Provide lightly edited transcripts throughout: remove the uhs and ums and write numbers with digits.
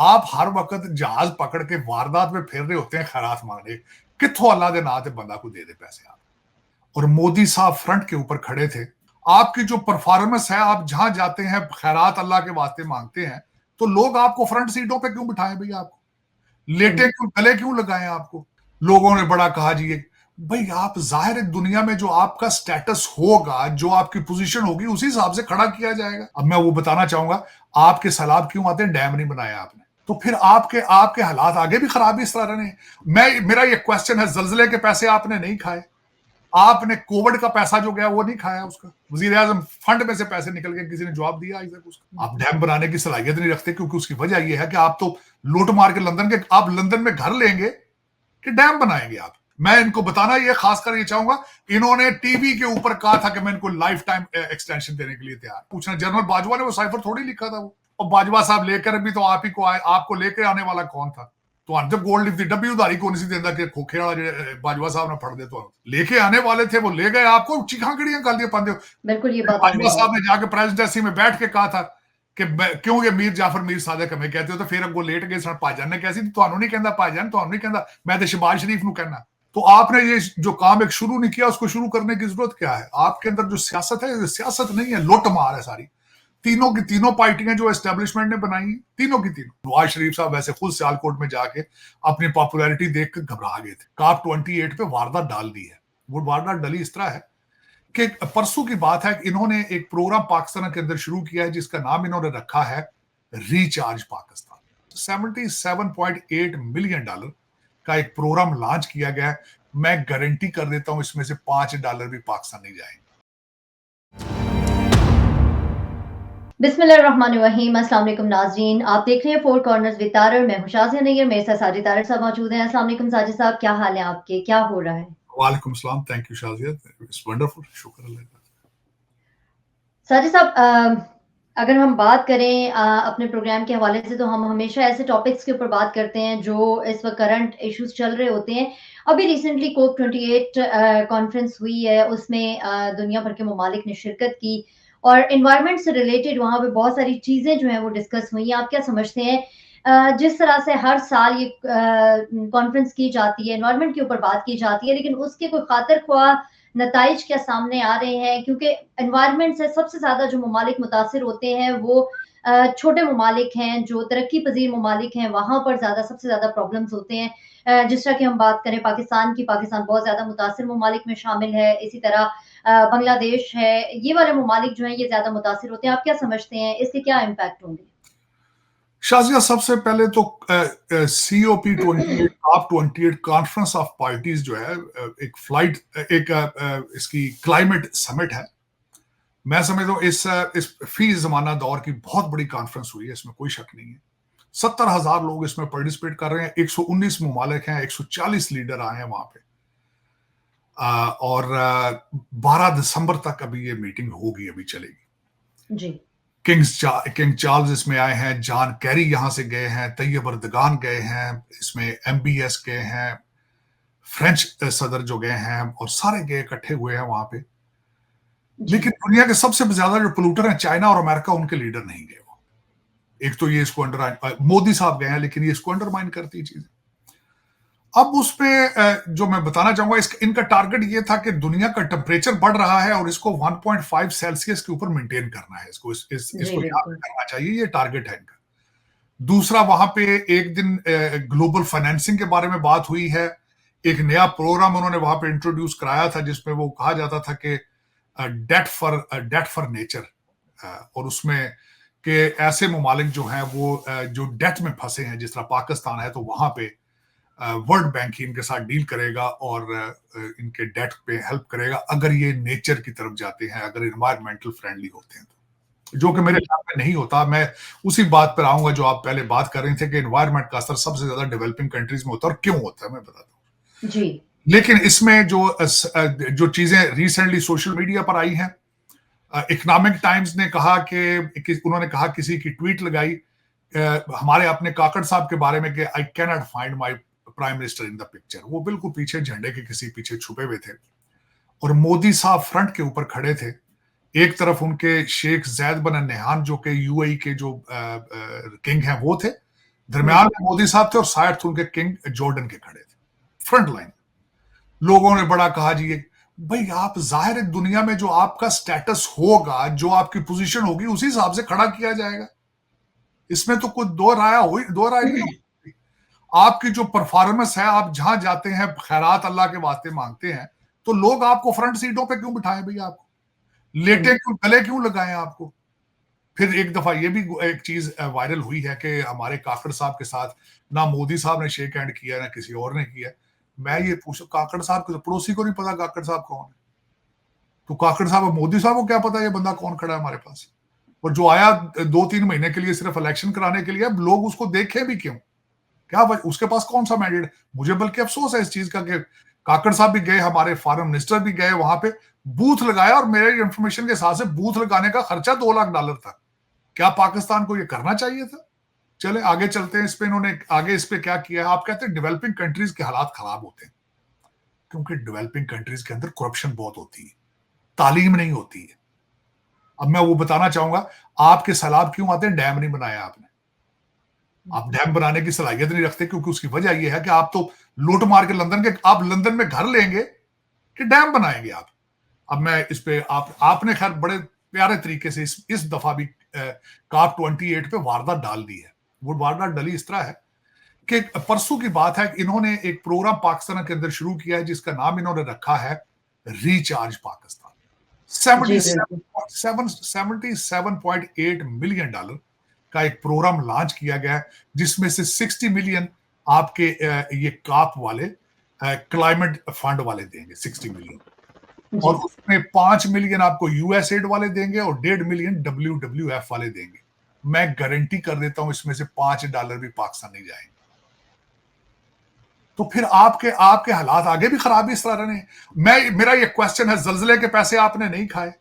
आप हर वक्त जहाज पकड़ के वारदात में फिर रहे होते हैं खैरात मांगने, कित्थों अल्लाह दे नाम ते बंदा को दे दे पैसे आप। और मोदी साहब फ्रंट के ऊपर खड़े थे। आपकी जो परफॉर्मेंस है, आप जहां जाते हैं खैरात अल्लाह के वास्ते मांगते हैं, तो लोग आपको फ्रंट सीटों पे क्यों बिठाएं भैया? आपको लेटे क्यों, गले क्यों लगाएं आपको? लोगों ने बड़ा कहा जी ये भाई, आप जाहिर है दुनिया में जो आपका स्टेटस होगा, जो आपकी पोजीशन होगी, उसी हिसाब से खड़ा किया जाएगा। अब मैं वो बताना चाहूंगा, आपके सैलाब क्यों आते हैं? डैम नहीं बनाया आपने, तो फिर आपके आपके हालात आगे भी खराब ही इस तरह रहे। मेरा ये क्वेश्चन है, जल्जले के पैसे आपने नहीं खाए, आपने कोविड का पैसा जो गया वो नहीं खाया, उसका वजीर आजम फंड में से पैसे निकल गए, किसी ने जवाब दिया अभी तक उसका? आप डैम बनाने की सलाहियत नहीं रखते, क्योंकि उसकी वजह यह है कि आप तो लूट मार के आप लंदन में घर लेंगे कि डैम बनाएंगे आप। मैं इनको बताना ये खासकर ये चाहूंगा, इन्होंने टीवी के ऊपर कहा था कि मैं इनको लाइफ टाइम एक्सटेंशन देने के लिए तैयार। पूछना जनरल बाजवा ने वो साइफर थोड़ी लिखा था वो, और बाजवा साहब लेकर भी तो आप ही को आए, आपको लेकर आने वाला कौन था? तो जब गोल्ड लिफ्ट डब्बी उधारी को नहीं देता कि खोखे वाला बाजवा साहब ने फड़ दे, तो लेके आने वाले थे, वो ले गए आपको चिखाकड़ियां कर दिए पाते। बिल्कुल ये बात बाजवा साहब ने जाके प्रेसिडेंसी में बैठ के कहा था कि क्यों ये मीर जाफर मीर सादक हमें कहते हो, तो फिर वो लेट गए। भाईजान ने कैसी तो नहीं कहता, भाईजान तो नहीं कहता, मैं तो शहबाज शरीफ को कहना। तो आपने ये जो काम एक शुरू नहीं किया, उसको शुरू करने की जरूरत क्या है? आपके अंदर जो सियासत है, सियासत नहीं है, लुट मार है सारी। तीनों की तीनों पार्टियां जो एस्टेब्लिशमेंट ने बनाई, तीनों की तीनों। नवाज शरीफ साहब वैसे खुद सियालकोट में जाके अपनी पॉपुलैरिटी देखकर घबरा गए थे। COP 28 पे वारदात डाल दी है। वो वारदात डली इस तरह है कि परसों की बात है कि इन्होंने एक प्रोग्राम पाकिस्तान के अंदर शुरू किया है, जिसका नाम इन्होंने रखा है रिचार्ज पाकिस्तान। $77.8 मिलियन का एक प्रोग्राम लॉन्च किया गया है। मैं गारंटी कर देता हूं इसमें से $5 भी पाकिस्तान नहीं जाएंगे। बिस्मिल्लाहिर्रहमानिर्रहीम। अस्सलाम वालेकुम नाज़रीन, आप देख रहे हैं फोर कॉर्नर्स विद तारर। मैं हूं शाज़िया नैयर, मेरे साथ साजिद तारर साहब मौजूद हैं। अस्सलाम वालेकुम साजिद साहब, क्या हाल है आपके, क्या हो रहा है? वालेकुम सलाम, thank you Shazia, it's wonderful, शुक्र अल्लाह का। साजिद साहब, अगर हम बात करें अपने प्रोग्राम के हवाले से, तो हम हमेशा ऐसे टॉपिक्स के ऊपर बात करते हैं जो इस वक्त करंट इश्यूज चल रहे होते हैं। अभी रिसेंटली कोप 28 कॉन्फ्रेंस हुई है, उसमें दुनिया भर के ममालिक ने शिरकत की और इन्वायरमेंट से रिलेटेड वहाँ पे बहुत सारी चीज़ें जो हैं वो डिस्कस हुई हैं। आप क्या समझते हैं, जिस तरह से हर साल ये कॉन्फ्रेंस की जाती है, इन्वायरमेंट के ऊपर बात की जाती है, लेकिन उसके कोई खातिर ख्वाह नताइज क्या सामने आ रहे हैं? क्योंकि एनवायरनमेंट से सबसे ज़्यादा जो ममालिक मुतासिर होते हैं वो छोटे ममालिक हैं, जो तरक्की पज़ीर ममालिक हैं, वहाँ पर सबसे ज़्यादा प्रॉब्लम्स होते हैं। जिस तरह की हम बात करें पाकिस्तान की, पाकिस्तान बहुत ज़्यादा मुतासिर ममालिक में शामिल है। इसी तरह बांग्लादेश है, ये वाले ममालिक जो हैं ये ज़्यादा मुतासिर होते हैं। आप क्या समझते हैं, इसके क्या इम्पैक्ट होंगे? शाजिया, सबसे पहले तो COP 28 COP 28 conference of parties जो है, एक फ्लाइट एक इसकी क्लाइमेट समिट है। मैं समझता हूँ इस फी जमाना दौर की बहुत बड़ी कॉन्फ्रेंस हुई है, इसमें कोई शक नहीं है। 70,000 लोग इसमें पार्टिसिपेट कर रहे हैं, 119 ममालिक हैं, 140 लीडर आए हैं वहां पे। और 12 दिसंबर तक अभी ये मीटिंग होगी, अभी चलेगी जी। किंग चार्ल्स इसमें आए हैं, जॉन कैरी यहां से गए हैं, तैयब अर्दगान गए हैं, इसमें MBS गए हैं, फ्रेंच सदर जो गए हैं, और सारे गए इकट्ठे हुए हैं वहां पे। लेकिन दुनिया के सबसे ज्यादा जो पोल्यूटर हैं, चाइना और अमेरिका, उनके लीडर नहीं गए। वो एक तो ये इसको मोदी साहब गए हैं, लेकिन ये इसको अंडरमाइन करती चीज। अब उसमें जो मैं बताना चाहूंगा, इनका टारगेट ये था कि दुनिया का टेम्परेचर बढ़ रहा है और इसको 1.5 सेल्सियस के ऊपर मेंटेन करना है, इसको याद करना चाहिए, ये टारगेट है इनका। दूसरा, वहां पे एक दिन ग्लोबल फाइनेंसिंग के बारे में बात हुई है। एक नया प्रोग्राम उन्होंने वहां पे इंट्रोड्यूस कराया था, जिसमें वो कहा जाता था कि डेट फॉर नेचर, और उसमें कि ऐसे ममालिक जो हैं वो जो डेट में फंसे हैं, जिस तरह पाकिस्तान है, तो वहां पे वर्ल्ड बैंक ही इनके साथ डील करेगा और इनके डेट पे हेल्प करेगा, अगर ये नेचर की तरफ जाते हैं, अगर इन्वायरमेंटल फ्रेंडली होते हैं, तो जो कि मेरे ख्याल में नहीं होता। मैं उसी बात पर आऊंगा जो आप पहले बात कर रहे थे कि इन्वायरमेंट का असर सबसे ज्यादा डेवलपिंग कंट्रीज में होता है, और क्यों होता है मैं बताता हूँ जी। लेकिन इसमें जो चीजें रिसेंटली सोशल मीडिया पर आई हैं, इकोनॉमिक टाइम्स ने कहा कि उन्होंने कहा, किसी की ट्वीट लगाई हमारे अपने काकड़ साहब के बारे में कि I can not find my prime minister in the picture. वो बिल्कुल पीछे झंडे के किसी पीछे छुपे हुए थे, और मोदी साहब फ्रंट के ऊपर खड़े थे। एक तरफ उनके शेख जैद बिन नहयान, जो कि UAE के जो किंग हैं, वो थे। दरमियान में मोदी साहब थे और साइड थे उनके किंग जॉर्डन के खड़े थे, फ्रंट लाइन। लोगों ने बड़ा कहा जी भाई आप जाहिर है दुनिया में जो आपका स्टेटस होगा, जो आपकी पोजीशन होगी, उसी हिसाब से खड़ा किया जाएगा। इसमें तो कुछ दो राय नहीं। आपकी जो परफॉर्मेंस है, आप जहां जाते हैं खैरात अल्लाह के वास्ते मांगते हैं, तो लोग आपको फ्रंट सीटों पे क्यों बिठाएं भैया? आपको लेटे क्यों, गले क्यों लगाएं आपको? फिर एक दफा ये भी एक चीज वायरल हुई है कि हमारे काकड़ साहब के साथ ना मोदी साहब ने शेक हैंड किया ना किसी और ने किया। मैं ये पूछूं, काकड़ साहब के पड़ोसी को नहीं पता काकड़ साहब कौन है? तो काकड़ साहब, मोदी साहब को क्या पता ये बंदा कौन खड़ा है हमारे पास? और जो आया 2-3 महीने के लिए सिर्फ इलेक्शन कराने के लिए, अब लोग उसको देखें भी क्यों? क्या उसके पास कौन सा मैंडेट? मुझे बल्कि अफसोस है इस चीज का कि काकड़ साहब भी गए, हमारे फॉरेन मिनिस्टर भी गए वहां पे, बूथ लगाया, और मेरे इंफॉर्मेशन के हिसाब से बूथ लगाने का खर्चा $2 लाख था। क्या पाकिस्तान को ये करना चाहिए था? चले आगे चलते हैं। इस पे इन्होंने आगे इस पे क्या किया है? आप कहते हैं डेवलपिंग कंट्रीज के हालात खराब होते हैं, क्योंकि डेवलपिंग कंट्रीज के अंदर करप्शन बहुत होती है, तालीम नहीं होती है। अब मैं वो बताना चाहूंगा, आपके सैलाब क्यों आते हैं? डैम नहीं बनाया आपने। आप डैम बनाने की सलाहियत नहीं रखते, क्योंकि उसकी वजह यह है कि आप तो लूट मार के आप लंदन में घर लेंगे कि डैम बनाएंगे आप? अब मैं इस पे आपने खैर बड़े प्यारे तरीके से इस दफा भी COP 28 पे वारदात डाल दी है। वो वारदात डली इस तरह है कि परसों की बात है, इन्होंने एक प्रोग्राम पाकिस्तान के अंदर शुरू किया है जिसका नाम इन्होंने रखा है रिचार्ज पाकिस्तान। जी बिल्कुल। 77.8 मिलियन डॉलर का एक प्रोग्राम लॉन्च किया गया है, जिसमें से 60 मिलियन आपके ये काप वाले क्लाइमेट फंड वाले देंगे, 60 मिलियन, और जी उसमें 5 मिलियन आपको यूएसएड वाले देंगे और 1.5 मिलियन WWF वाले देंगे। मैं गारंटी कर देता हूं इसमें से $5 भी पाकिस्तान नहीं जाएंगे। तो फिर आपके आपके हालात आगे भी खराब इस तरह नहीं। मेरा ये क्वेश्चन है, जल्जले के पैसे आपने नहीं खाए,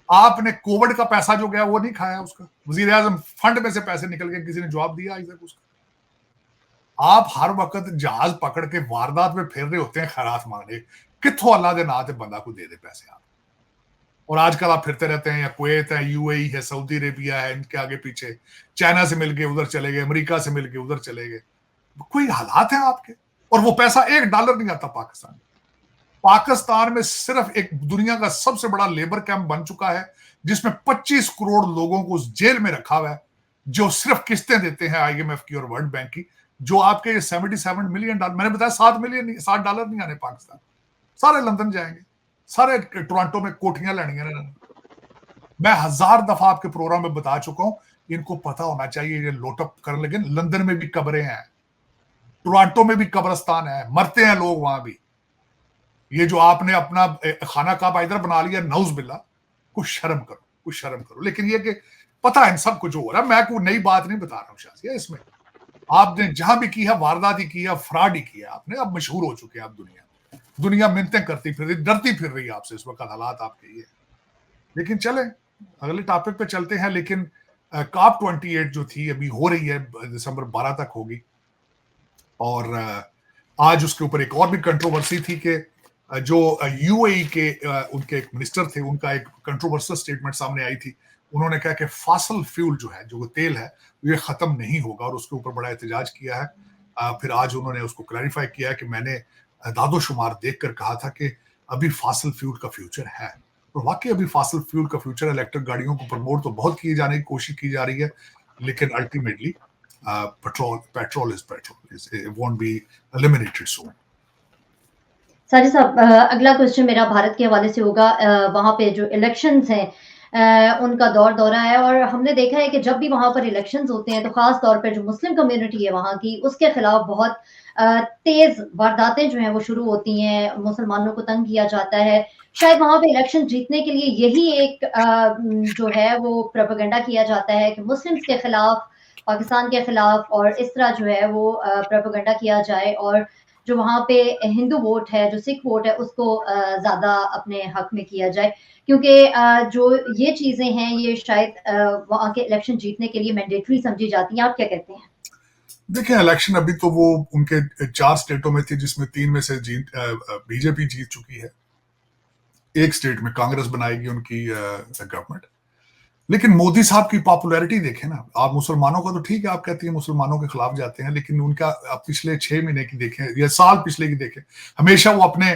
आपने कोविड का पैसा जो गया वो नहीं खाया, उसका वजीर आजम फंड में से पैसे निकल गए, किसी ने जवाब दिया अभी तक उसका? आप हर वक्त जहाज पकड़ के वारदात में फिर रहे होते हैं खैरात मांगने, कितों अल्लाह दे नाते बंदा को दे दे पैसे आप। और आजकल आप फिरते रहते हैं, या कुवैत है, यूएई है, सऊदी अरेबिया है, इनके आगे पीछे, चाइना से मिल गए उधर चले गए, अमेरिका से मिल गए उधर चले गए। कोई हालात है आपके, और वो पैसा $1 नहीं आता पाकिस्तान। पाकिस्तान में सिर्फ एक दुनिया का सबसे बड़ा लेबर कैंप बन चुका है, जिसमें 25 करोड़ लोगों को उस जेल में रखा हुआ है, जो सिर्फ किस्तें देते हैं IMF की और वर्ल्ड बैंक की। जो आपके ये 77 मिलियन डॉलर, मैंने बताया $7 नहीं आने पाकिस्तान, सारे लंदन जाएंगे, सारे टोरंटो में कोठियां लेनी है। मैं 1000 दफा आपके प्रोग्राम में बता चुका हूं, इनको पता होना चाहिए ये लोटअप करने लगे। लंदन में भी कब्रें हैं, टोरंटो में भी कब्रस्तान है, मरते हैं लोग वहां भी। ये जो आपने अपना खाना काबा इधर बना लिया, नौज बिल्ला, कुछ शर्म करो, कुछ शर्म करो। लेकिन ये कि पता है इन सब कुछ हो रहा है, मैं कोई नई बात नहीं बता रहा हूँ शाजिया। इसमें आपने जहां भी की है वारदात ही की है, फ्रॉड ही किया आपने। अब मशहूर हो चुके हैं आप, दुनिया मिन्नतें करती फिर रही, डरती फिर रही है आपसे इस वक्त, हालात आपके ये। लेकिन चले अगले टॉपिक पे चलते हैं। लेकिन COP 28 जो थी अभी हो रही है, दिसंबर 12 तक होगी, और आज उसके ऊपर एक और भी कंट्रोवर्सी थी कि जो यूएई के उनके एक मिनिस्टर थे, उनका एक कंट्रोवर्शियल स्टेटमेंट सामने आई थी। उन्होंने कहा कि फॉसिल फ्यूल जो है, जो तेल है, ये खत्म नहीं होगा, और उसके ऊपर बड़ा एहतजाज किया है। फिर आज उन्होंने उसको क्लैरिफाई किया है कि मैंने दादोशुमार देखकर कहा था कि अभी फॉसिल फ्यूल का फ्यूचर है, और वाकई अभी फॉसिल फ्यूल का फ्यूचर। इलेक्ट्रिक गाड़ियों को प्रमोट तो बहुत किए जाने की कोशिश की जा रही है, लेकिन ultimately petrol is petrol. It won't be eliminated soon. Sajid साहब, अगला क्वेश्चन मेरा भारत के हवाले से होगा। वहाँ पे जो इलेक्शंस हैं, उनका दौरा है, और हमने देखा है कि जब भी वहाँ पर इलेक्शंस होते हैं तो खास तौर पर जो मुस्लिम कम्युनिटी है वहाँ की, उसके खिलाफ बहुत तेज वारदातें जो हैं वो शुरू होती हैं, मुसलमानों को तंग किया जाता है। शायद वहाँ पे इलेक्शन जीतने के लिए यही एक जो है वो प्रोपेगेंडा किया जाता है कि मुस्लिम्स के खिलाफ, पाकिस्तान के खिलाफ, और इस तरह जो है वो प्रोपेगेंडा किया जाए, और जो वहाँ पे हिंदू वोट है, जो सिख वोट है, उसको ज़्यादा अपने हक में किया जाए, क्योंकि जो ये चीज़ें हैं ये शायद वहाँ के इलेक्शन जीतने के लिए मैंडेटरी समझी जाती हैं। आप क्या कहते हैं? देखिए, इलेक्शन अभी तो वो उनके 4 स्टेटों में थी, जिसमें 3 में से बीजेपी जीत चुकी है। एक स्टेट में कांग्रेस बनाएगी उनकी गवर्नमेंट। लेकिन मोदी साहब की पॉपुलैरिटी देखें ना आप, मुसलमानों का तो ठीक है, आप कहती हैं मुसलमानों के खिलाफ जाते हैं, लेकिन उनका आप पिछले 6 महीने की देखें या साल पिछले की देखें, हमेशा वो अपने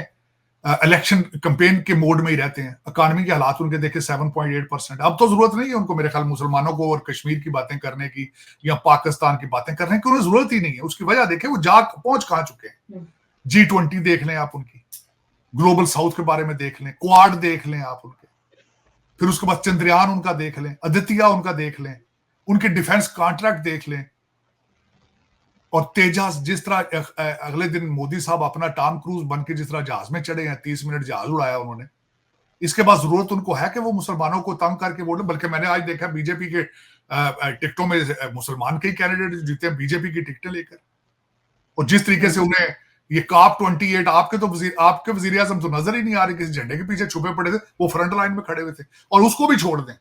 इलेक्शन कैंपेन के मोड में ही रहते हैं। इकोनॉमी के हालात उनके देखे 7.8%। अब तो जरूरत नहीं है उनको मेरे ख्याल मुसलमानों को और कश्मीर की बातें करने की या पाकिस्तान की बातें करने की, उन्हें जरूरत ही नहीं है। उसकी वजह देखें वो जा पहुंच कहां चुके हैं। G20 देख लें आप उनकी, ग्लोबल साउथ के बारे में देख लें, क्वाड देख लें आप उनके, फिर उसके बाद चंद्रयान उनका देख लें, आदित्य उनका देख लें, उनके डिफेंस कॉन्ट्रैक्ट देख लें, और तेजास जिस तरह अगले दिन मोदी साहब अपना टॉम क्रूज बन के जिस तरह जहाज में चढ़े हैं, 30 मिनट जहाज उड़ाया उन्होंने। इसके बाद जरूरत उनको है कि वो मुसलमानों को तंग करके वोट, बल्कि मैंने आज देखा बीजेपी के टिकटों में मुसलमान के कैंडिडेट जीते हैं बीजेपी की टिकटें लेकर। और जिस तरीके से उन्हें ये COP28, आपके वजीर आजम तो नजर ही नहीं आ रहे, किसी झंडे के पीछे छुपे पड़े थे, वो फ्रंट लाइन में खड़े हुए थे। और उसको भी छोड़ दें,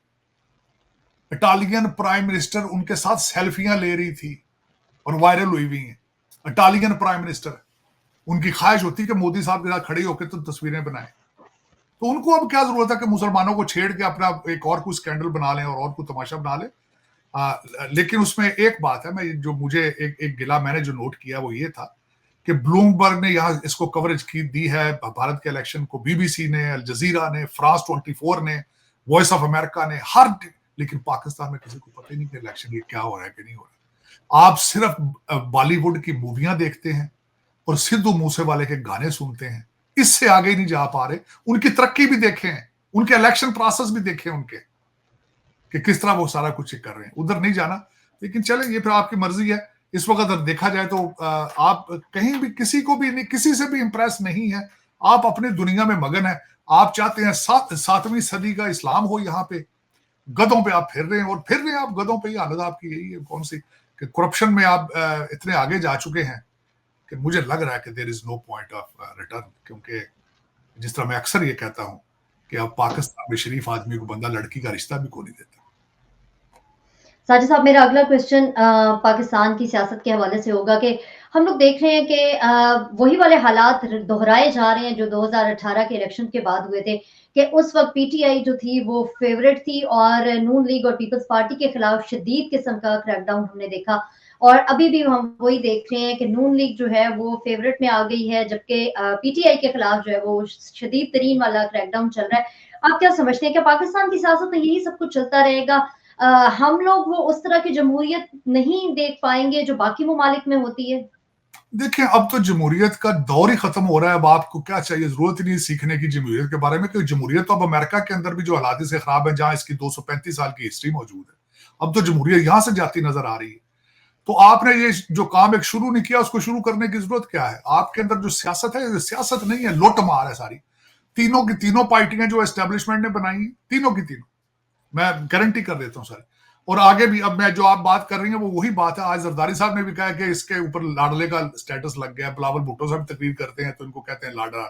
इटालियन प्राइम मिनिस्टर उनके साथ सेल्फियां ले रही थी और वायरल हुई हुई हैं। इटालियन प्राइम मिनिस्टर, उनकी ख्वाहिश होती है कि मोदी साहब के साथ खड़े होकर तो तस्वीरें बनाएं। तो उनको अब क्या जरूरत है कि मुसलमानों को छेड़ के अपना एक और कुछ स्कैंडल बना लें और कुछ तमाशा बना लें। लेकिन उसमें एक बात है, मैं जो मुझे एक गिला मैंने जो नोट किया वो ये था कि ब्लूमबर्ग ने यहाँ इसको कवरेज की दी है भारत के इलेक्शन को, BBC ने, अल जजीरा ने, फ्रांस 24 ने, वॉइस ऑफ अमेरिका ने, लेकिन पाकिस्तान में किसी को पता ही नहीं कि इलेक्शन ये क्या हो रहा है कि नहीं हो रहा। आप सिर्फ बॉलीवुड की मूवियां देखते हैं और सिद्धू मूसेवाले के गाने सुनते हैं, इससे आगे नहीं जा पा रहे। उनकी तरक्की भी देखें, उनके इलेक्शन प्रोसेस भी देखें उनके, कि किस तरह वो सारा कुछ कर रहे हैं। उधर नहीं जाना, लेकिन चले ये फिर आपकी मर्जी है। इस वक्त अगर देखा जाए तो आप कहीं भी किसी को भी नहीं, किसी से भी इंप्रेस नहीं है, आप अपनी दुनिया में मगन है। आप चाहते हैं 7वीं सदी का इस्लाम हो, यहाँ पे गधों पे आप फिर रहे हैं और फिर रहे हैं आप गधों पे ही। हालत आपकी यही है कौन सी कि करप्शन में आप इतने आगे जा चुके हैं कि मुझे लग रहा है कि there is no point of return. क्योंकि जिस तरह मैं अक्सर ये कहता हूं कि अब पाकिस्तान में शरीफ आदमी को बंदा लड़की का रिश्ता भी को नहीं देता। साजिद साहब, मेरा अगला क्वेश्चन पाकिस्तान की सियासत के हवाले से होगा कि हम लोग देख रहे हैं कि वही वाले हालात दोहराए जा रहे हैं जो 2018 के इलेक्शन के बाद हुए थे, कि उस वक्त पीटीआई जो थी वो फेवरेट थी और नून लीग और पीपल्स पार्टी के खिलाफ शदीद किस्म का क्रैकडाउन हमने देखा। और अभी भी हम वही देख रहे हैं कि नून लीग जो है वो फेवरेट में आ गई है, जबकि पीटीआई के खिलाफ जो है वो शदीद तरीन वाला क्रैकडाउन चल रहा है। आप क्या समझते हैं कि पाकिस्तान की सियासत में यही सब कुछ चलता रहेगा? हम लोग वो उस तरह की जमहूरियत नहीं देख पाएंगे जो बाकी ममालिक में होती है? देखिए, अब तो जमहूरियत का दौर ही खत्म हो रहा है। अब आपको क्या चाहिए, जरूरत ही नहीं सीखने की जमहूरियत के बारे में, क्योंकि जमहूरियत तो अब अमेरिका के अंदर भी जो हालात से खराब है, जहां इसकी 235 साल की हिस्ट्री मौजूद है, अब तो जमहूरियत यहां से जाती नजर आ रही है। तो आपने ये जो काम एक शुरू नहीं किया, उसको शुरू करने की जरूरत क्या है? आपके अंदर जो सियासत है, सियासत नहीं है, लुट मार है सारी। तीनों की तीनों पार्टियां जो एस्टेब्लिशमेंट ने बनाई, तीनों की तीनों, मैं गारंटी कर देता हूं सर। और आगे भी, अब मैं जो आप बात कर रही हैं वो वही बात है। आज जरदारी साहब ने भी कहा कि इसके ऊपर लाडले का स्टेटस लग गया। बिलावल भुट्टो साहब तकरीर करते हैं तो इनको कहते हैं लाडला,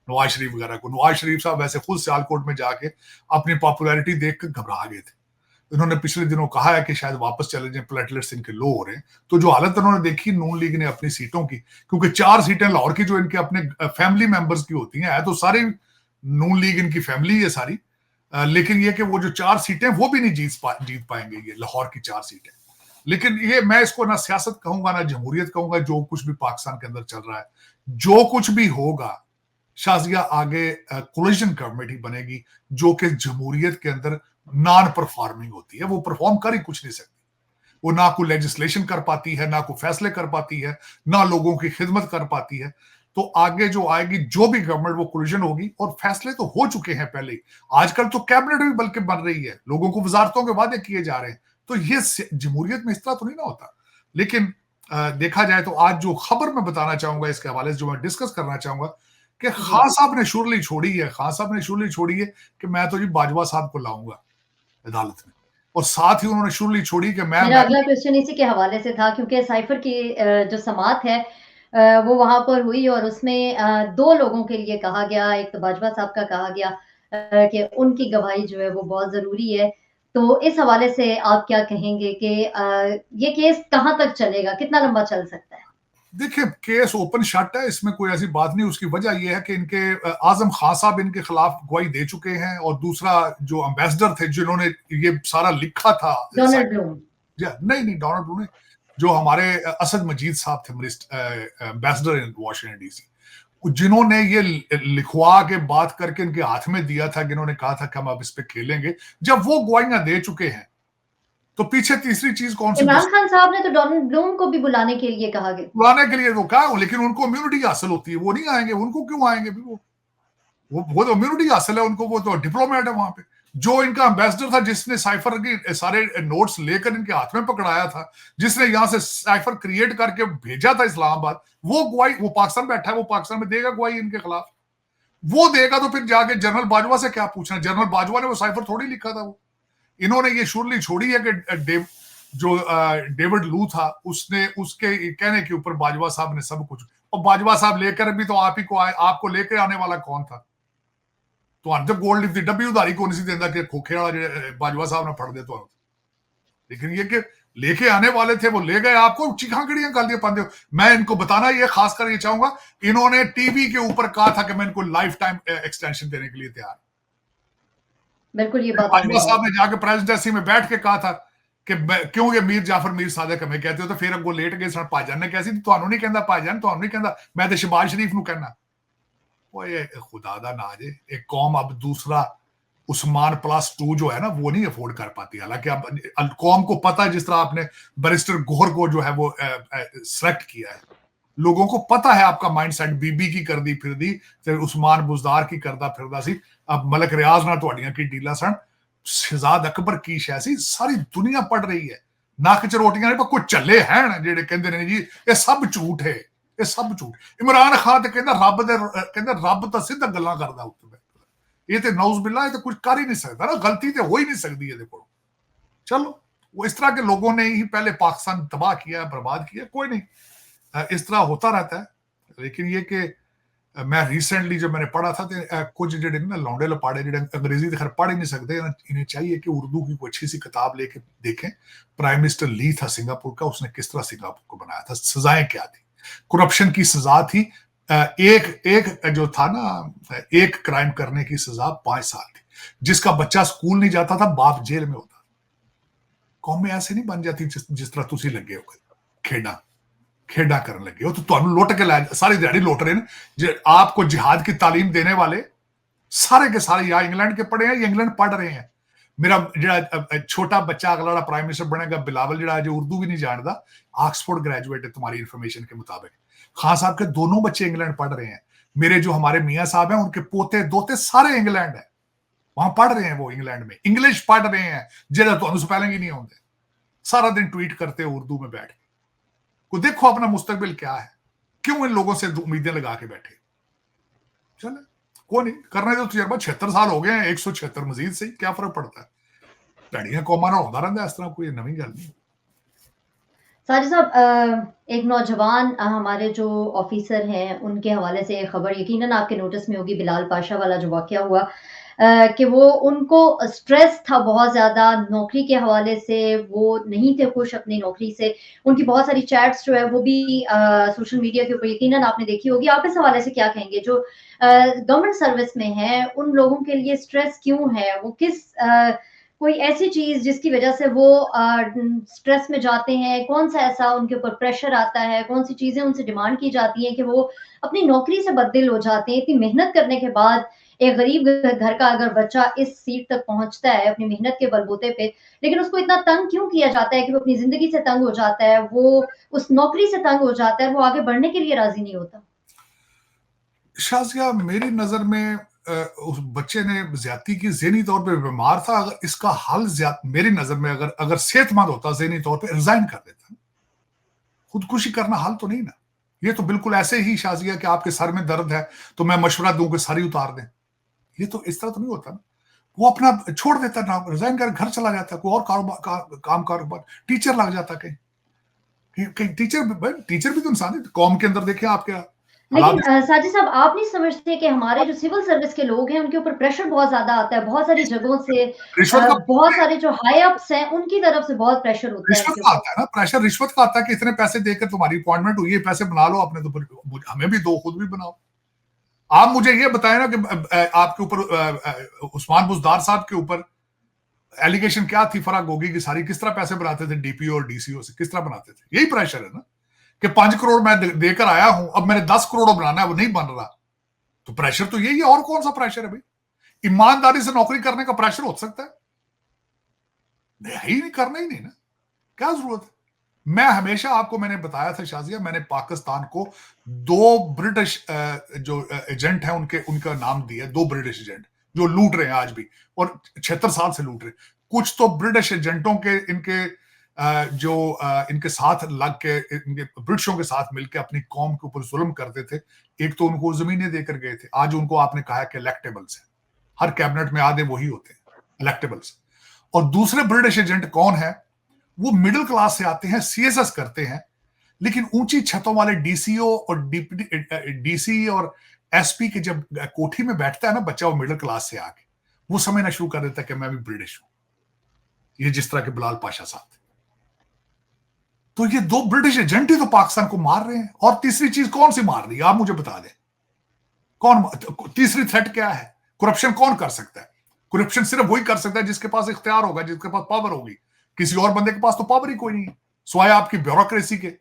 नवाज शरीफ वगैरह को। नवाज शरीफ साहब वैसे खुद सियालकोट में जाके अपनी पॉपुलैरिटी देख कर घबरा गए थे। इन्होंने पिछले दिनों कहा है कि शायद वापस चले जाएं, प्लेटलेट्स इनके लो हो रहे हैं। तो जो हालत उन्होंने देखी नून लीग ने अपनी सीटों की, क्योंकि 4 सीटें लाहौर की जो इनके अपने फैमिली मेंबर्स की होती हैं, तो सारी नून लीग इनकी फैमिली है सारी। लेकिन ये कि वो जो 4 सीटें वो भी नहीं जीत पाएंगे ये लाहौर की 4 सीटें। लेकिन ये मैं इसको ना सियासत कहूंगा ना जमहूरियत कहूंगा। जो कुछ भी पाकिस्तान के अंदर चल रहा है, जो कुछ भी होगा, शाजिया आगे कोलिशन गवर्नमेंट ही बनेगी जो कि जमहूरियत के अंदर नॉन परफॉर्मिंग होती है। वो परफॉर्म कर ही कुछ नहीं सकती। वो ना कोई लेजिस्लेशन कर पाती है, ना कोई फैसले कर पाती है, ना लोगों की खिदमत कर पाती है। तो आगे जो आएगी जो भी गवर्नमेंट, वो कोलिशन होगी। और फैसले तो हो चुके हैं पहले ही। आजकल तो कैबिनेट भी बल्कि बन रही है, लोगों को वजारतों के वादे किए जा रहे हैं। तो ये जमहूरियत में इस तरह तो नहीं ना होता। लेकिन देखा जाए तो आज जो खबर मैं बताना चाहूंगा इसके हवाले से, जो मैं डिस्कस करना चाहूंगा, कि खान साहब ने शुरली छोड़ी है, खान साहब ने शुरली छोड़ी है कि मैं तो जी बाजवा साहब को लाऊंगा अदालत में। और साथ ही उन्होंने शुरली छोड़ी कि मेरा अगला क्वेश्चन इसी के हवाले से था, क्योंकि साइफर की जो समात है वो वहां पर हुई और उसमें 2 लोगों के लिए कहा गया, एक तो बाजवा साहब का कहा गया कि उनकी गवाही जो है वो बहुत जरूरी है। तो इस हवाले से आप क्या कहेंगे कि ये केस कहाँ तक चलेगा, कितना लंबा चल सकता है? देखिए केस ओपन शट है, इसमें कोई ऐसी बात नहीं। उसकी वजह यह है कि इनके आजम खान साहब इनके खिलाफ गवाही दे चुके हैं, और दूसरा जो एम्बेसडर थे जिन्होंने ये सारा लिखा था, डोनाल्ड ब्लूम। नहीं नहीं, डोनाल्ड ब्लूम, जो हमारे असद मजीद साहब थे, एम्बेसडर इन वाशिंगटन डीसी, जिन्होंने ये लिखवा के बात करके इनके हाथ में दिया था, जिन्होंने कहा था कि हम अब इस पे खेलेंगे, जब वो गवाहियां दे चुके हैं तो पीछे तीसरी चीज कौन सी? इमरान खान साहब ने तो डोनाल्ड ब्लूम को भी बुलाने के लिए कहा गया, बुलाने के लिए वो कहा, लेकिन उनको इम्यूनिटी हासिल होती है, वो नहीं आएंगे। उनको क्यों आएंगे? वो तो इम्यूनिटी हासिल है उनको, वो तो डिप्लोमेट है वहां पे। जो इनका एम्बेसडर था, जिसने साइफर के सारे नोट्स लेकर इनके हाथ में पकड़ाया था, जिसने यहां से साइफर क्रिएट करके भेजा था इस्लामाबाद, वो गवाही, वो पाकिस्तान बैठा है, वो पाकिस्तान में देगा गवाही इनके खिलाफ। वो देगा तो फिर जाके जनरल बाजवा से क्या पूछना? जनरल बाजवा ने वो साइफर थोड़ी लिखा था। वो इन्होंने ये शुरली छोड़ी है कि जो डेविड लू था, उसने उसके कहने के ऊपर बाजवा साहब ने सब कुछ, और बाजवा साहब लेकर भी तो आप ही को आए, आपको लेकर आने वाला कौन था? तो जब गोल्ड लिखती डब्बी उधारी को नहीं देता कि खोखे वाला बाजवा साहब ने फट दे तो। लेकिन ये कि लेके आने वाले थे, वो ले गए, आपको चिखाकड़ियां कर दिए पाते हो। मैं इनको बताना ये खासकर ये चाहूंगा, इन्होंने टीवी के ऊपर कहा था कि मैं इनको लाइफ टाइम एक्सटेंशन देने के लिए तैयार। बिल्कुल ये बात बाजवा साहब ने जाके प्रेसिडेंसी में बैठ के कहा था कि क्यों ये मीर जाफर मीर सादिक हमें कहते हो, तो फिर वो लेट गए। भाईजान ने कैसी ਤੁਹਾਨੂੰ नहीं कहता, भाईजान ਤੁਹਾਨੂੰ नहीं कहता, मैं तो शहबाज शरीफ ਨੂੰ कहना। वो ये खुदा दा ना जे, एक कौम अब दूसरा उस्मान +2 जो है ना, वो नहीं अफोर्ड कर पाती। हालांकि अब कौम को पता है, जिस तरह आपने बैरिस्टर गोहर को जो है वो सेलेक्ट किया है, लोगों को पता है आपका माइंडसेट बीबी की कर दी फिर दी, फिर उस्मान बुजदार की करदा फिरदा सी, अब मलक रियाज ना ਤੁਹਾਡੀਆਂ की डीला सन, शहजाद अकबर की शैसी सारी दुनिया पढ़ रही है। नक च रोटियां पर कुछ चले हैं जेडे कहंदे ने जी ये सब झूठ है, ये सब झूठ। इमरान खान तो कहंदा रब तो सीधा गल्लां करदा उत्ते, ये तो नौज बिल्ला, ये तो कुछ कर ही नहीं सकता ना, गलती तो हो ही नहीं सकती ये। देखो चलो, वो इस तरह के लोगों ने ही पहले पाकिस्तान तबाह किया, बर्बाद किया, कोई नहीं, इस तरह होता रहता है। लेकिन ये कि मैं रिसेंटली जब मैंने पढ़ा था तो कुछ जेडे ना लौंडे लपाड़े जेडे अंग्रेजी तो खैर पढ़ ही नहीं सकते, इन्हें चाहिए कि उर्दू की कोई अच्छी सी किताब लेके देखें। प्राइम मिनिस्टर ली था सिंगापुर का, उसने किस तरह सिंगापुर को बनाया था, सजाएं क्या थी। करप्शन की सजा थी एक जो था ना, एक क्राइम करने की सजा 5 साल थी। जिसका बच्चा स्कूल नहीं जाता था, बाप जेल में होता। कौमें ऐसे नहीं बन जाती जिस तरह तुसी लगे हो खेडा करने लगे हो, तो ਤੁਹਾਨੂੰ लुट के लाया सारी दिहाड़ी लुट रहे हैं। आपको जिहाद की तालीम देने वाले सारे के सारे या इंग्लैंड के पढ़े हैं या इंग्लैंड पढ़ रहे हैं। मेरा जो छोटा बच्चा अगला प्राइम मिनिस्टर बनेगा, बिलावल जो उर्दू भी नहीं जानता, ऑक्सफोर्ड ग्रेजुएट है तुम्हारी इंफॉर्मेशन के मुताबिक। खान साहब के दोनों बच्चे इंग्लैंड पढ़ रहे हैं। मेरे जो हमारे मियाँ साहब हैं, उनके पोते दोते सारे इंग्लैंड है, वहां पढ़ रहे हैं, वो इंग्लैंड में इंग्लिश पढ़ रहे हैं, जेड़ा तो स्पेलिंग ही नहीं होंगे, सारा दिन ट्वीट करते हैं उर्दू में बैठ को। देखो अपना मुस्तकबिल क्या है, क्यों इन लोगों से उम्मीदें लगा के बैठे? चले को नहीं करने दो तजर्बा, 76 साल हो गए हैं, 176 मजीद से क्या फर्क पड़ता है? भैड़ियां कौमा ना होता रहता है इस तरह, कोई नवी गल नहीं। साजिद साहब, एक नौजवान हमारे जो ऑफिसर हैं, उनके हवाले से एक खबर यकीनन आपके नोटिस में होगी, बिलाल पाशा वाला जो वाकया हुआ, कि वो उनको स्ट्रेस था बहुत ज़्यादा नौकरी के हवाले से, वो नहीं थे खुश अपनी नौकरी से। उनकी बहुत सारी चैट्स जो है वो भी सोशल मीडिया के ऊपर यकीनन आपने देखी होगी। आप इस हवाले से क्या कहेंगे? जो गवर्नमेंट सर्विस में हैं, उन लोगों के लिए स्ट्रेस क्यों है? वो किस कोई ऐसी चीज़ जिसकी वजह से वो स्ट्रेस में जाते हैं? कौन-सा ऐसा उनके ऊपर प्रेशर आता है? कौन-सी चीज़ें उनसे डिमांड की जाती हैं कि वो अपनी नौकरी से बददिल हो जाते हैं? इतनी मेहनत करने के बाद एक गरीब घर का अगर बच्चा इस सीट तक पहुँचता है अपनी मेहनत के बलबूते पे, लेकिन उसको इतना तंग क्यों किया जाता है कि वो अपनी ज़िंदगी से तंग हो जाता है, वो उस नौकरी से तंग हो जाता है, वो आगे बढ़ने के लिए राज़ी नहीं होता? शाज़िया, मेरी नज़र में उस बच्चे ने ज़्यादती की, ज़हनी तौर पे बीमार था। अगर इसका हल मेरी नज़र में अगर सेहतमंद होता ज़हनी तौर पे, रिज़ाइन कर देता। खुदकुशी करना हल तो नहीं ना। ये तो बिल्कुल ऐसे ही शाज़िया कि आपके सर में दर्द है तो मैं मशवरा दूं कि सर ही उतार दें। ये तो इस तरह तो नहीं होता ना। वो अपना छोड़ देता ना, रिज़ाइन कर घर चला जाता, कोई और काम कारोबार, टीचर लग जाता कहीं। टीचर भी तो इंसान है। कौम के अंदर देखिए आपके लेकिन साजिद साहब आप नहीं समझते कि हमारे जो सिविल सर्विस के लोग हैं उनके ऊपर प्रेशर बहुत ज़्यादा आता है, बहुत सारी जगहों से रिश्वत का बहुत सारे जो हाई अप्स हैं उनकी तरफ से बहुत प्रेशर होता है रिश्वत उनके का ऊपर। आता है ना, प्रेशर रिश्वत का आता है कि इतने पैसे देकर तुम्हारी अपॉइंटमेंट हुई है, पैसे बना लो अपने, तो हमें भी दो, खुद भी बनाओ। आप मुझे ये बताएं ना कि आपके ऊपर उस्मान बुज़दार साहब के ऊपर एलिगेशन क्या थी, फराग गोगी की सारी, किस तरह पैसे बनाते थे डीपीओ और डीसीओ से, किस तरह बनाते थे? यही प्रेशर है ना कि 5 करोड़ मैं देकर आया हूं, अब मैंने 10 करोड़ बनाना है, वो नहीं बन रहा, तो प्रेशर तो यही है। और कौन सा प्रेशर है भाई? ईमानदारी से नौकरी करने का प्रेशर हो सकता है? नहीं, करना ही नहीं ना, क्या जरूरत है? मैं हमेशा आपको मैंने बताया था शाजिया, मैंने पाकिस्तान को 2 ब्रिटिश जो एजेंट हैं उनके उनका नाम दिया, 2 ब्रिटिश एजेंट जो लूट रहे हैं आज भी और 76 साल से लूट रहे। कुछ तो ब्रिटिश एजेंटों के इनके जो इनके साथ लग के, इनके ब्रिटिशों के साथ मिलकर अपनी कौम के ऊपर जुल्म करते थे। एक तो उनको जमीनें देकर गए थे, आज उनको आपने कहा कि इलेक्टेबल्स है, हर कैबिनेट में आधे वही होते हैं इलेक्टेबल्स। और दूसरे ब्रिटिश एजेंट कौन है? वो मिडिल क्लास से आते हैं, सीएसएस करते हैं, लेकिन ऊंची छतों वाले डीसीओ और डीसी और एसपी के जब कोठी में बैठता है ना बच्चा, वो मिडिल क्लास से आके वो समझना शुरू कर देता है कि मैं भी ब्रिटिश हूं। ये जिस तरह के बिलाल पाशा साहब थे। तो ये 2 ब्रिटिश एजेंट ही तो पाकिस्तान को मार रहे हैं। और तीसरी चीज कौन सी मार रही है, आप मुझे बता दें? कौन तीसरी थ्रेट क्या है? करप्शन कौन कर सकता है? करप्शन सिर्फ वही कर सकता है जिसके पास इख्तियार होगा, जिसके पास पावर होगी। किसी और बंदे के पास तो पावर ही कोई नहीं है, स्वाय आपकी ब्यूरोक्रेसी के।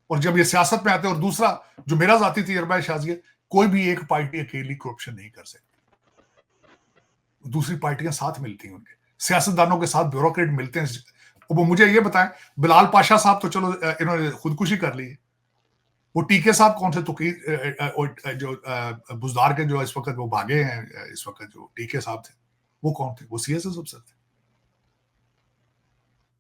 और जब ये सियासत में आते हैं, और दूसरा जो मेरा जाती तजर्बा है शाजिया, कोई भी एक पार्टी अकेली करप्शन नहीं कर सकती, दूसरी पार्टियां साथ मिलती हैं, उनके सियासतदानों के साथ ब्यूरोक्रेट मिलते हैं। वो मुझे ये बताएं, बिलाल पाशा साहब तो चलो इन्होंने खुदकुशी कर ली है, वो टीके साहब कौन से, तो जो बुज़दार के जो इस वक्त वो भागे हैं, इस वक्त जो टीके साहब थे वो कौन थे? वो सीएसएस अफसर थे।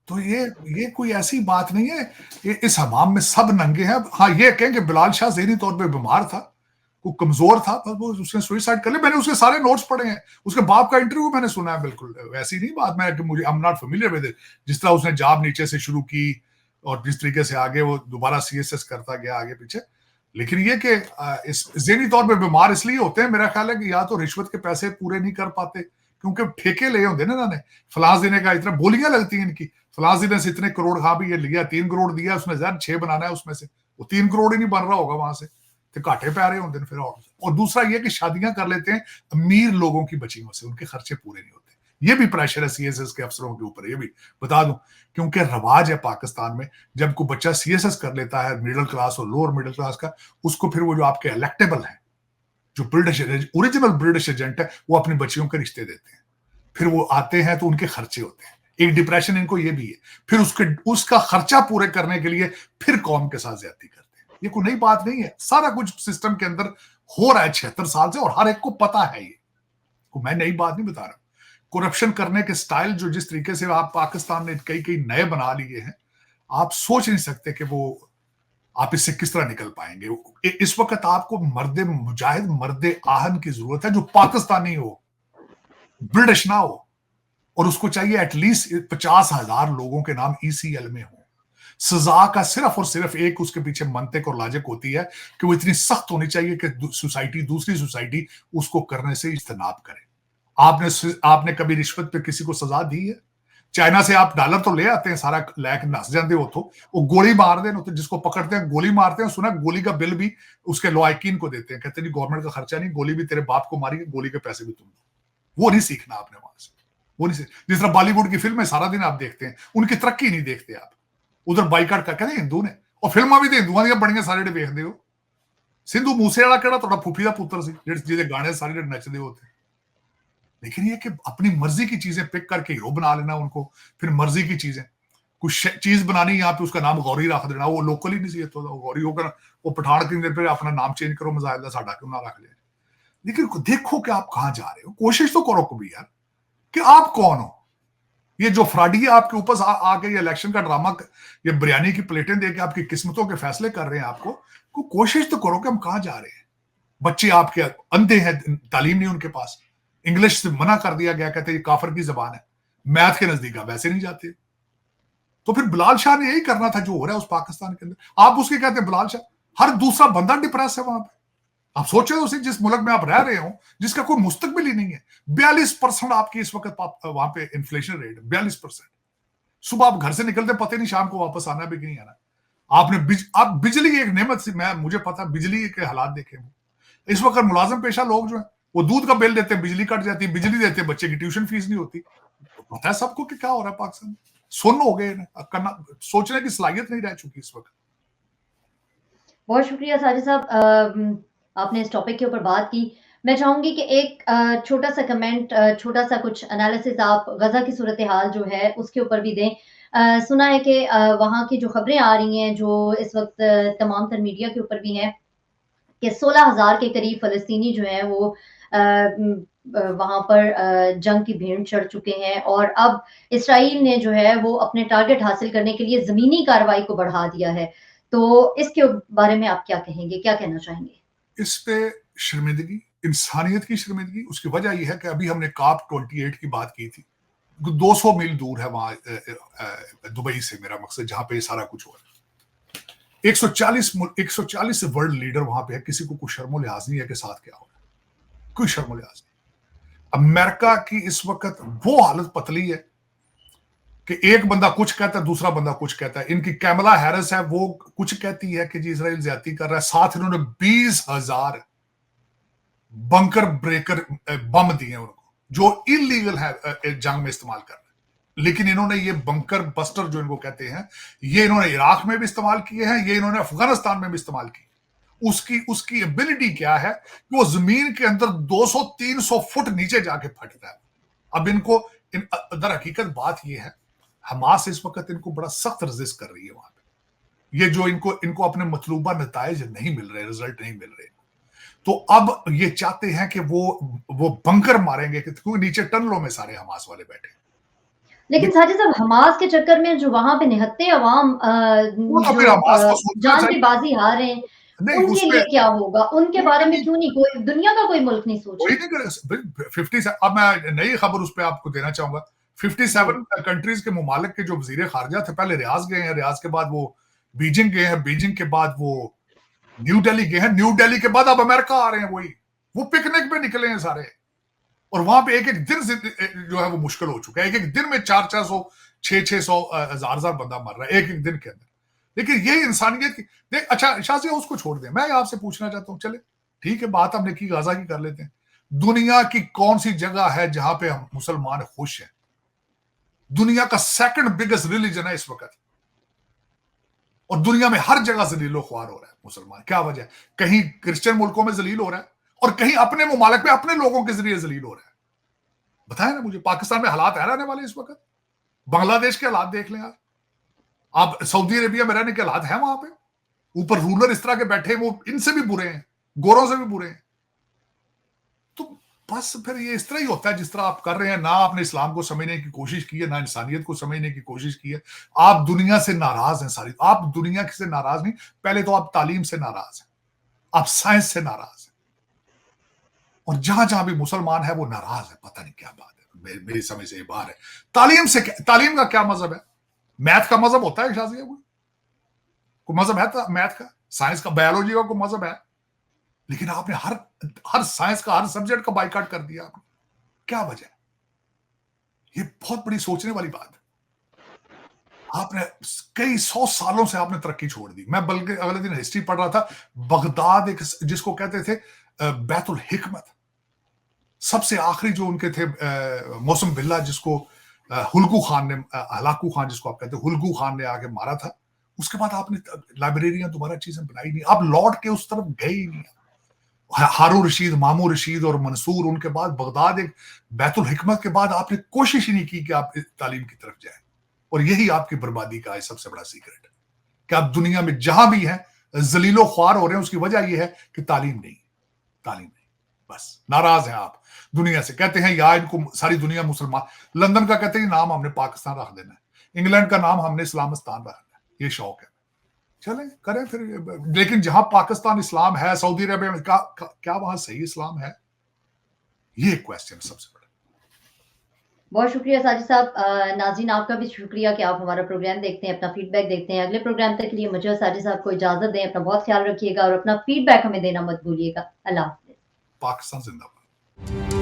तो ये कोई ऐसी बात नहीं है, इस हमाम में सब नंगे हैं। हाँ, ये कहें कि बिलाल शाह ज़हनी तौर पे बीमार था, वो कमजोर था, पर वो उसने सुसाइड कर लिया। मैंने उसके सारे नोट्स पढ़े हैं, उसके बाप का इंटरव्यू मैंने सुना है, बिल्कुल वैसी नहीं बात मैं कि मुझे I am not familiar with, जिस तरह उसने जॉब नीचे से शुरू की और जिस तरीके से आगे वो दोबारा सीएसएस करता गया आगे पीछे। लेकिन ये कि इस ज़हनी तौर पे बीमार इसलिए होते हैं, मेरा ख्याल है कि या तो रिश्वत के पैसे पूरे नहीं कर पाते, क्योंकि ठेके ले होंगे ना इन्होंने, फलास देने का इतना बोलियां लगती हैं इनकी, फलास देने से इतने करोड़, हाँ भी ये लिया 3 करोड़ दिया उसने, ज़ाहिर 6 बनाना है उसमें से, वो 3 करोड़ ही नहीं बन रहा होगा वहां से, तो घाटे पै रहे होंगे फिर। और दूसरा ये कि शादियां कर लेते हैं अमीर लोगों की बच्चियों से, उनके खर्चे पूरे नहीं होते। ये भी प्रेशर है सीएसएस के अफसरों के ऊपर, ये भी बता दूं, क्योंकि रवाज है पाकिस्तान में, जब कोई बच्चा सीएसएस कर लेता है मिडिल क्लास और लोअर मिडिल क्लास का, उसको फिर वो जो आपके इलेक्टेबल है, जो ब्रिटिश ओरिजिनल ब्रिटिश एजेंट है, वो अपनी बच्चियों के रिश्ते देते हैं। फिर वो आते हैं तो उनके खर्चे होते हैं, एक डिप्रेशन इनको ये भी है, फिर उसका खर्चा पूरे करने के लिए फिर कौम के साथ ज्यादती करते हैं। ये कोई नई बात नहीं है, सारा कुछ सिस्टम के अंदर हो रहा है 76 साल से, और हर एक को पता है ये, मैं नई बात नहीं बता रहा। करप्शन करने के स्टाइल जो जिस तरीके से आप पाकिस्तान ने कई कई नए बना लिए हैं, आप सोच नहीं सकते कि वो आप इससे किस तरह निकल पाएंगे। इस वक्त आपको मर्दे मुजाहिद, मर्दे आहन की जरूरत है, जो पाकिस्तानी हो, ब्रिटिश ना हो, और उसको चाहिए एटलीस्ट 50,000 लोगों के नाम ईसीएल में हो। सजा का सिर्फ और सिर्फ एक उसके पीछे मंतिक और लॉजिक होती है कि वो इतनी सख्त होनी चाहिए कि दूसरी सोसाइटी उसको करने से इज्तनाब करे। आपने कभी रिश्वत पे किसी को सजा दी है? चाइना से आप डॉलर तो ले आते हैं, सारा लैक नस जाते हो, तो वो गोली मार दें, तो जिसको पकड़ते हैं गोली मारते हैं। सुना गोली का बिल भी उसके लॉयकीन को देते हैं, कहते हैं गवर्नमेंट का खर्चा नहीं, गोली भी तेरे बाप को मारी, गोली के पैसे भी तुम दो। वो नहीं सीखना आपने वहां से, वो नहीं। जिस तरह बॉलीवुड की फिल्में सारा दिन आप देखते हैं, उनकी तरक्की नहीं देखते आप। उधर बाइकाट कर कहते हिंदू ने, और फिल्मां भी हिंदुआ दी बड़ियां सारे जेडे देखते हो। सिंधु मूसे वाला केड़ा तुहाडा फुफी दा पुत्र सी जिहदे गाने सारे जेडे नचदे होते। लेकिन ये कि अपनी मर्जी की चीजें पिक करके हीरो बना लेना उनको, फिर मर्जी की चीजें, कुछ चीज बनानी यहाँ पे उसका नाम गौरी रख देना, वो लोकल ही नहीं सी तो गौरी होकर वो पठान की देर पे अपना नाम चेंज करो, मजाइल साडा क्यों ना रख ले। लेकिन देखो कि आप कहां जा रहे हो, कोशिश तो करो कभी यार कि आप कौन हो। ये जो फ्रॉडी आपके ऊपर आके ये इलेक्शन का ड्रामा, ये बिरयानी की प्लेटें देके आपकी किस्मतों के फैसले कर रहे हैं, आपको कोशिश तो करो कि हम कहां जा रहे हैं। बच्चे आपके अंधे हैं, तालीम नहीं उनके पास, इंग्लिश से मना कर दिया गया, कहते हैं ये काफर की जबान है, मैथ के नजदीक वैसे नहीं जाते। तो फिर बिलाल शाह ने यही करना था जो हो रहा है उस पाकिस्तान के अंदर। आप उसके कहते हैं बिलाल शाह, हर दूसरा बंदा डिप्रेस है वहां पे, आप सोचे उसे, जिस मुल्क में आप रह रहे हो, जिसका कोई मुस्तकबिल ही नहीं है, 42% आपकी इस वक्त वहां पे इन्फ्लेशन रेट, 42%। सुबह आप घर से निकलते पता नहीं शाम को वापस आना भी कि नहीं आना। आप बिजली एक नेमत से, मुझे पता बिजली के हालात देखे वो इस वक्त मुलाजम पेशा लोग जो है वो दूध का बिल देते हैं, बिजली कट जाती है, बिजली देते हैं, बच्चे की ट्यूशन फीस नहीं होती। तो पता है सबको कि क्या हो रहा है पाकिस्तान में। सुन्न हो गए, करना सोचने की सलाहियत नहीं रह चुकी इस वक्त। बहुत शुक्रिया साजिद साहब, आपने इस टॉपिक के ऊपर बात की। मैं चाहूंगी कि एक छोटा-सा कमेंट, छोटा-सा कुछ एनालिसिस आप गज़ा की सूरत-ए-हाल जो है उसके ऊपर भी दें। सुना है कि वहाँ की जो खबरें आ रही हैं, जो इस वक्त तमाम तर मीडिया के ऊपर भी हैं, कि 16,000 के करीब फ़लस्तीनी जो हैं वो वहाँ पर जंग की भेंट चढ़ चुके हैं, और अब इसराइल ने जो है वो अपने टारगेट हासिल करने के लिए ज़मीनी कार्रवाई को बढ़ा दिया है। तो इसके बारे में आप क्या कहेंगे? क्या कहना चाहेंगे? इस पे शर्मिंदगी, इंसानियत की शर्मिंदगी। उसकी वजह यह है कि अभी हमने COP 28 की बात की थी, 200 मील दूर है वहां दुबई से, मेरा मकसद जहां पे ये सारा कुछ हो रहा है। 140 से वर्ल्ड लीडर वहां पे है, किसी को कोई शर्मो लिहाज नहीं है कि साथ क्या हो रहा है, कोई शर्मो लिहाज नहीं। अमेरिका की इस वक्त वो हालत पतली है कि एक बंदा कुछ कहता है, दूसरा बंदा कुछ कहता है। इनकी कैमला हैरिस है, वो कुछ कहती है कि जी इसराइल ज्यादती कर रहा है, साथ इन्होंने 20,000 बंकर ब्रेकर बम दिए उनको, जो इलीगल है जंग में इस्तेमाल कर रहे हैं। लेकिन इन्होंने ये बंकर बस्टर जो इनको कहते हैं, ये इन्होंने इराक में भी इस्तेमाल किए हैं, ये इन्होंने अफगानिस्तान में भी इस्तेमाल किए। उसकी एबिलिटी क्या है कि वो जमीन के अंदर 200-300 फुट नीचे जाके फटता है। अब इनको दर हकीकत बात ये है, हमास इस वक्त इनको बड़ा सख्त रजिस्ट कर रही है वहां पे। ये जो इनको अपने मतलूबा नताइज नहीं मिल रहे, रिजल्ट नहीं मिल रहे, तो अब ये चाहते हैं कि वो बंकर मारेंगे, क्योंकि नीचे टनलों में सारे हमास वाले बैठे। लेकिन साजिद साहब, हमास के चक्कर में जो वहाँ पे निहत्थे अवाम वो तो जो फिर हमास को सोचना जान की चाहिए। बाजी हार रहे हैं, नहीं, उनके उसपे लिए क्या होगा? उनके बारे में क्यों नहीं कोई दुनिया का कोई मुल्क नहीं सोच कोई रहा? नहीं करे 50 से। अब मैं नई खबर उस पर आपको देना चाहूंगा। 57 कंट्रीज के मुमालिक के जो वजीर खारजा थे, पहले रियाज गए हैं, रियाज के बाद वो बीजिंग गए हैं, बीजिंग के बाद वो न्यू दिल्ली गए हैं, न्यू दिल्ली के बाद अब अमेरिका आ रहे हैं। वही वो पिकनिक पे निकले हैं सारे, और वहां पे एक एक दिन से जो है वो मुश्किल हो चुका है। एक एक दिन में 400-400, 600-600, 1000-1000 बंदा मर रहा है एक एक दिन के अंदर। लेकिन ये इंसानियत की देख। अच्छा शाजिया, उसको छोड़ दें, मैं आपसे पूछना चाहता हूँ, चले ठीक है बात हमने की गाजा की कर लेते हैं। दुनिया की कौन सी जगह है जहां पे हम मुसलमान खुश हैं? दुनिया का सेकंड बिगेस्ट रिलीजन है इस वक्त, और दुनिया में हर जगह जलीलो ख्वार हो रहा है मुसलमान। क्या वजह है? कहीं क्रिश्चियन मुल्कों में जलील हो रहा है, और कहीं अपने मुमालिक में अपने लोगों के जरिए जलील हो रहा है। बताएं ना मुझे, पाकिस्तान में हालात है रहने वाले इस वक्त? बांग्लादेश के हालात देख लें आप सऊदी अरेबिया में रहने के हालात हैं वहां पे। ऊपर रूलर इस तरह के बैठे, वो इनसे भी बुरे हैं, गोरों से भी बुरे हैं। तो बस फिर ये इस तरह ही होता है जिस तरह आप कर रहे हैं। ना आपने इस्लाम को समझने की कोशिश की है, ना इंसानियत को समझने की कोशिश की है। आप दुनिया से नाराज हैं सारी। आप दुनिया से नाराज नहीं, पहले तो आप तालीम से नाराज हैं, आप साइंस से नाराज हैं, और जहां जहां भी मुसलमान है वो नाराज है। पता नहीं क्या बात है, मेरी समझ से ये बाहर है। तालीम का क्या मजहब है? मैथ का मजहब होता है शाजिया? कोई मजहब है मैथ का, साइंस का, बायोलॉजी का कोई मजहब है? लेकिन आपने हर साइंस का, हर सब्जेक्ट का बाइकाट कर दिया आपने। क्या वजह है? ये बहुत बड़ी सोचने वाली बात है। आपने कई 100 सालों से आपने तरक्की छोड़ दी। मैं बल्कि अगले दिन हिस्ट्री पढ़ रहा था, बगदाद एक जिसको कहते थे बैतुल हिकमत, सबसे आखिरी जो उनके थे मौसम बिल्ला, जिसको हुल्गू खान ने, हलाकू खान जिसको आप कहते हैं, हुल्गू खान ने आके मारा था। उसके बाद आपने लाइब्रेरियां दोबारा चीजें बनाई नहीं, आप लौट के उस तरफ गए ही नहीं। हारून रशीद, मामू रशीद और मंसूर, उनके बाद बगदाद, एक बैतुल हिकमत के बाद आपने कोशिश ही नहीं की कि आप तालीम की तरफ जाए। और यही आपकी बर्बादी का है सबसे बड़ा सीक्रेट, कि आप दुनिया में जहां भी हैं जलीलो ख्वार हो रहे हैं। उसकी वजह यह है कि तालीम नहीं, बस नाराज हैं आप दुनिया से। कहते हैं या इनको सारी दुनिया मुसलमान, लंदन का कहते हैं नाम हमने पाकिस्तान रख देना है, इंग्लैंड का नाम हमने इस्लामिस्तान रखना है, ये शौक है। चलें करें फिर, लेकिन जहां पाकिस्तान इस्लाम है, सऊदी अरबिया में क्या वहां सही इस्लाम है? ये क्वेश्चन सबसे बड़ा। बहुत शुक्रिया साजिद साहब। नाज़रीन आपका भी शुक्रिया कि आप हमारा प्रोग्राम देखते हैं, अपना फीडबैक देखते हैं। अगले प्रोग्राम तक के लिए मुझे और साजिद साहब को इजाज़त दें। अपना बहुत ख्याल रखिएगा और अपना फीडबैक हमें देना मत भूलिएगा। अल्लाह हाफ़िज़। पाकिस्तान जिंदाबाद।